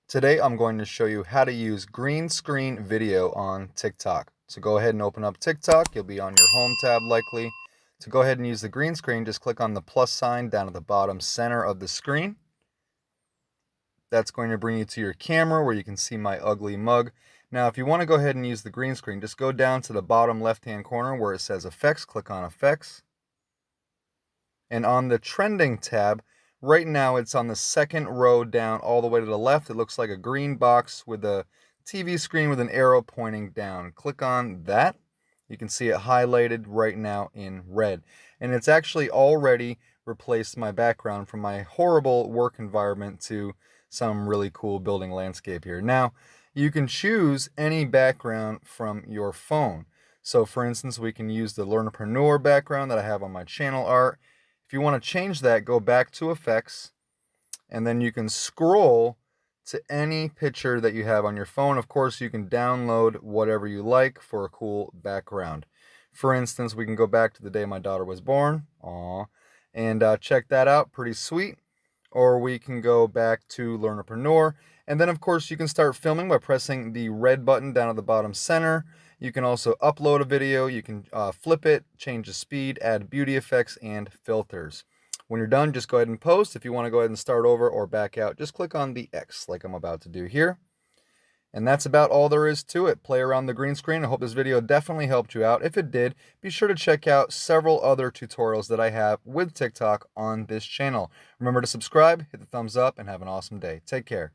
Today I'm going to show you how to use green screen video on TikTok. So go ahead and open up TikTok. You'll be on your home tab likely. To go ahead and use the green screen, just click on the plus sign down at the bottom center of the screen. That's going to bring you to your camera where you can see my ugly mug. Now if you want to go ahead and use the green screen, just go down to the bottom left hand corner where it says effects, click on effects. And on the trending tab, right now it's on the second row down all the way to the left. It looks like a green box with a TV screen with an arrow pointing down. Click on that. You can see it highlighted right now in red. And it's actually already replaced my background from my horrible work environment to some really cool building landscape here. Now, you can choose any background from your phone. So for instance, we can use the Learnerpreneur background that I have on my channel art. If you want to change that, go back to effects, and then you can scroll to any picture that you have on your phone. Of course, you can download whatever you like for a cool background. For instance, we can go back to the day my daughter was born. Aww. And check that out. Pretty sweet. Or we can go back to Learnerpreneur. And then, of course, you can start filming by pressing the red button down at the bottom center. You can also upload a video. You can flip it, change the speed, add beauty effects, and filters. When you're done, just go ahead and post. If you want to go ahead and start over or back out, just click on the X like I'm about to do here. And that's about all there is to it. Play around the green screen. I hope this video definitely helped you out. If it did, be sure to check out several other tutorials that I have with TikTok on this channel. Remember to subscribe, hit the thumbs up, and have an awesome day. Take care.